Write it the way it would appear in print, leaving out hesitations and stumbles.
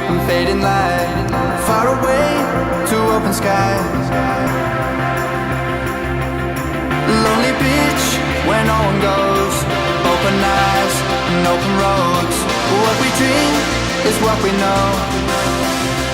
and fading light, far away to open sky. Lonely beach where no one goes, open eyes and open roads. What we dream is what we know.